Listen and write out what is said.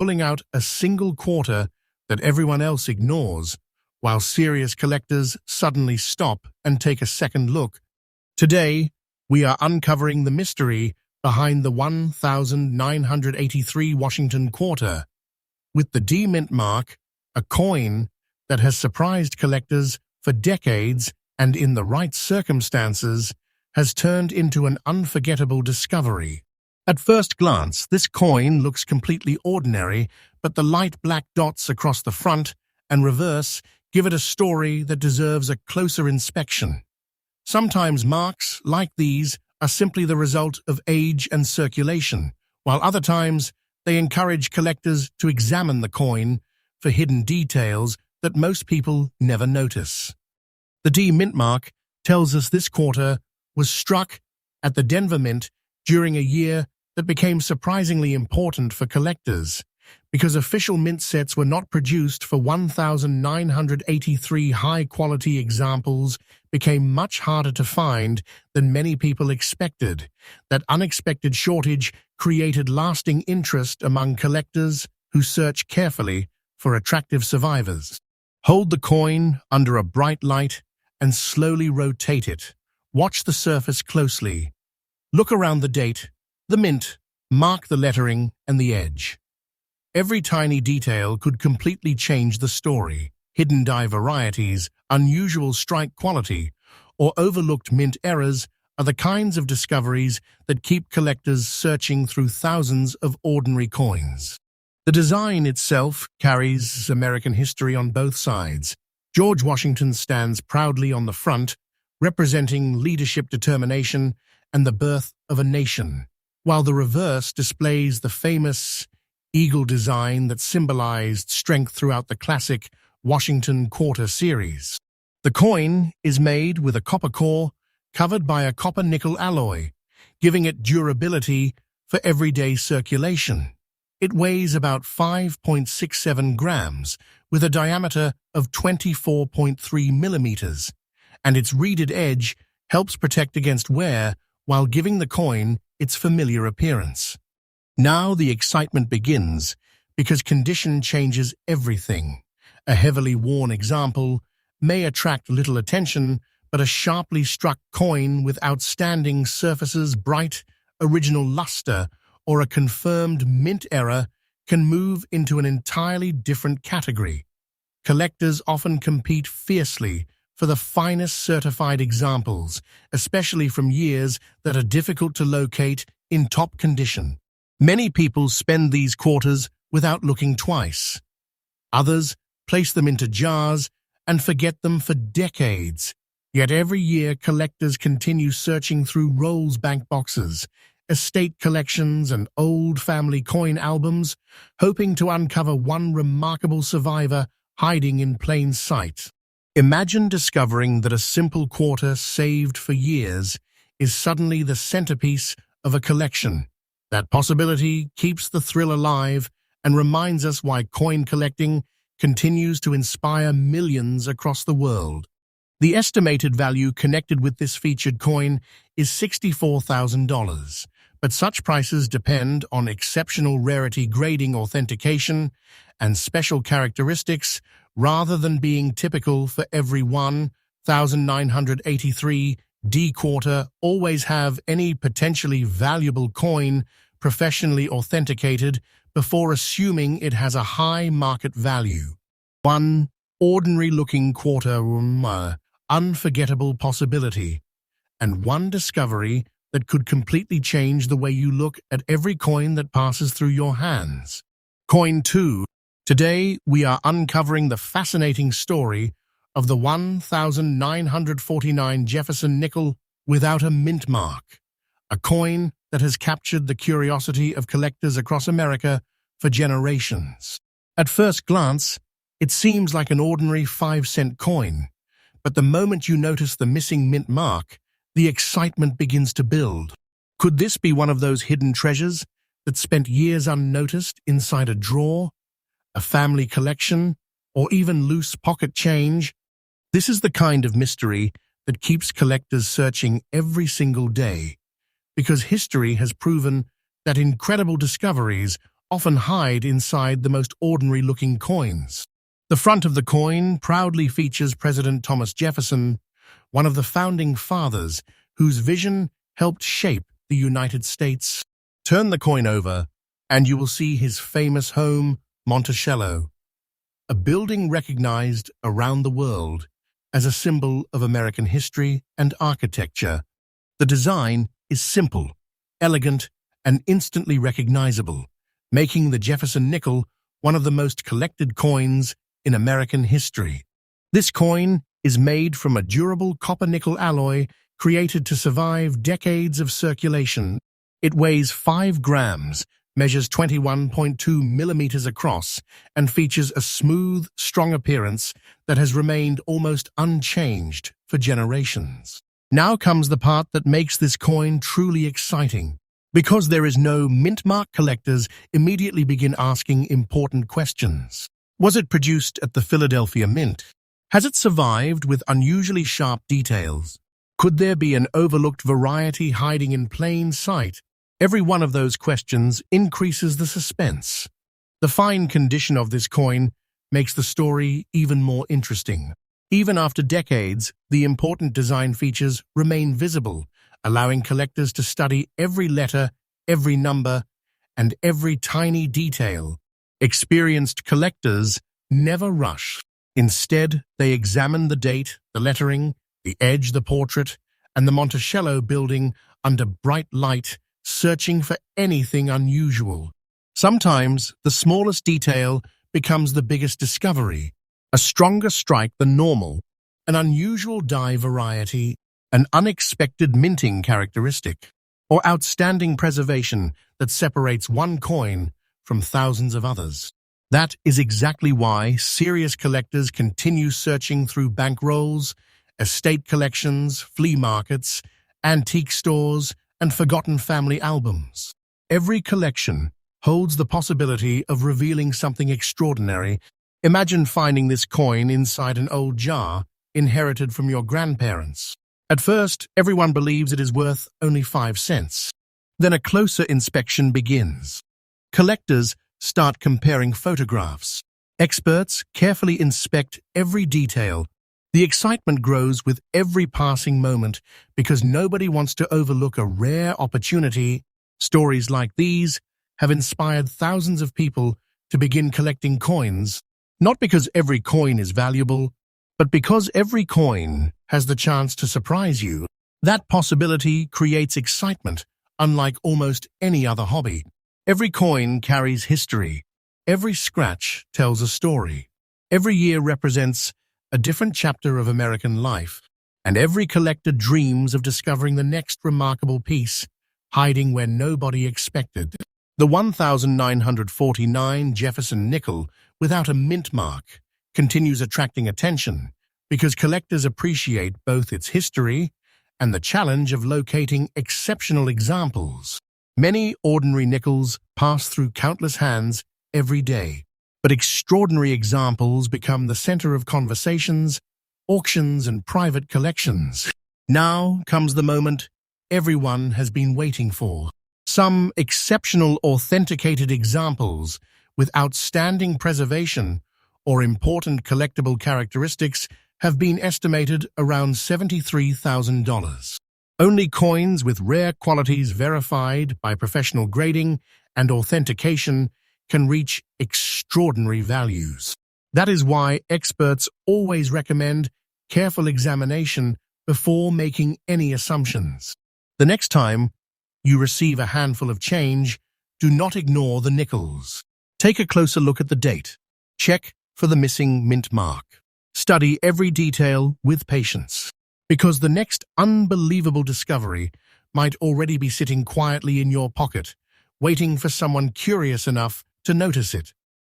pulling out a single quarter that everyone else ignores, while serious collectors suddenly stop and take a second look. Today, we are uncovering the mystery behind the 1983 Washington quarter. With the D mint mark, a coin that has surprised collectors for decades and in the right circumstances has turned into an unforgettable discovery. At first glance, this coin looks completely ordinary, but the light black dots across the front and reverse give it a story that deserves a closer inspection. Sometimes marks like these are simply the result of age and circulation, while other times they encourage collectors to examine the coin for hidden details that most people never notice. The D mint mark tells us this quarter was struck at the Denver Mint during a year that became surprisingly important for collectors, because official mint sets were not produced for 1983 high-quality examples became much harder to find than many people expected. That unexpected shortage created lasting interest among collectors who search carefully for attractive survivors. Hold the coin under a bright light and slowly rotate it. Watch the surface closely. Look around the date, the mint, mark the lettering and the edge. Every tiny detail could completely change the story. Hidden die varieties, unusual strike quality, or overlooked mint errors are the kinds of discoveries that keep collectors searching through thousands of ordinary coins. The design itself carries American history on both sides. George Washington stands proudly on the front, representing leadership, determination, and the birth of a nation, while the reverse displays the famous eagle design that symbolized strength throughout the classic Washington Quarter series. The coin is made with a copper core covered by a copper-nickel alloy, giving it durability for everyday circulation. It weighs about 5.67 grams, with a diameter of 24.3 millimeters, and its reeded edge helps protect against wear while giving the coin its familiar appearance. Now the excitement begins, because condition changes everything. A heavily worn example may attract little attention, but a sharply struck coin with outstanding surfaces, bright, original luster, or a confirmed mint error can move into an entirely different category. Collectors often compete fiercely for the finest certified examples, especially from years that are difficult to locate in top condition. Many people spend these quarters without looking twice. Others place them into jars and forget them for decades. Yet every year, collectors continue searching through Rolls bank boxes, estate collections, and old family coin albums, hoping to uncover one remarkable survivor hiding in plain sight. Imagine discovering that a simple quarter saved for years is suddenly the centerpiece of a collection. That possibility keeps the thrill alive and reminds us why coin collecting continues to inspire millions across the world. The estimated value connected with this featured coin is $64,000, but such prices depend on exceptional rarity grading, authentication, and special characteristics rather than being typical for every 1983 D quarter. Always have any potentially valuable coin professionally authenticated before assuming it has a high market value. One ordinary-looking quarter, unforgettable possibility, and one discovery that could completely change the way you look at every coin that passes through your hands. Coin 2. Today, we are uncovering the fascinating story of the 1949 Jefferson nickel without a mint mark, a coin that has captured the curiosity of collectors across America for generations. At first glance, it seems like an ordinary 5-cent coin, but the moment you notice the missing mint mark, the excitement begins to build. Could this be one of those hidden treasures that spent years unnoticed inside a drawer, a family collection, or even loose pocket change? This is the kind of mystery that keeps collectors searching every single day, because history has proven that incredible discoveries often hide inside the most ordinary-looking coins. The front of the coin proudly features President Thomas Jefferson, one of the founding fathers whose vision helped shape the United States. Turn the coin over, and you will see his famous home, Monticello, a building recognized around the world as a symbol of American history and architecture. The design is simple, elegant, and instantly recognizable, making the Jefferson nickel one of the most collected coins in American history. This coin is made from a durable copper-nickel alloy created to survive decades of circulation. It weighs 5 grams, measures 21.2 millimeters across, and features a smooth, strong appearance that has remained almost unchanged for generations. Now comes the part that makes this coin truly exciting. Because there is no mint mark, collectors immediately begin asking important questions. Was it produced at the Philadelphia Mint? Has it survived with unusually sharp details? Could there be an overlooked variety hiding in plain sight? Every one of those questions increases the suspense. The fine condition of this coin makes the story even more interesting. Even after decades, the important design features remain visible, allowing collectors to study every letter, every number, and every tiny detail. Experienced collectors never rush. Instead, they examine the date, the lettering, the edge, the portrait, and the Monticello building under bright light, searching for anything unusual. Sometimes, the smallest detail becomes the biggest discovery. A stronger strike than normal, an unusual die variety, an unexpected minting characteristic, or outstanding preservation that separates one coin from thousands of others. That is exactly why serious collectors continue searching through bankrolls, estate collections, flea markets, antique stores, and forgotten family albums. Every collection holds the possibility of revealing something extraordinary. Imagine finding this coin inside an old jar inherited from your grandparents. At first, everyone believes it is worth only 5 cents. Then a closer inspection begins. Collectors start comparing photographs. Experts carefully inspect every detail. The excitement grows with every passing moment because nobody wants to overlook a rare opportunity. Stories like these have inspired thousands of people to begin collecting coins, not because every coin is valuable, but because every coin has the chance to surprise you. That possibility creates excitement, unlike almost any other hobby. Every coin carries history. Every scratch tells a story. Every year represents a different chapter of American life, and every collector dreams of discovering the next remarkable piece, hiding where nobody expected. The 1949 Jefferson nickel, without a mint mark, continues attracting attention because collectors appreciate both its history and the challenge of locating exceptional examples. Many ordinary nickels pass through countless hands every day, but extraordinary examples become the center of conversations, auctions, and private collections. Now comes the moment everyone has been waiting for. Some exceptional authenticated examples with outstanding preservation or important collectible characteristics have been estimated around $73,000. Only coins with rare qualities verified by professional grading and authentication can reach extraordinary values. That is why experts always recommend careful examination before making any assumptions. The next time you receive a handful of change, do not ignore the nickels. Take a closer look at the date. Check for the missing mint mark. Study every detail with patience, because the next unbelievable discovery might already be sitting quietly in your pocket, waiting for someone curious enough to notice it.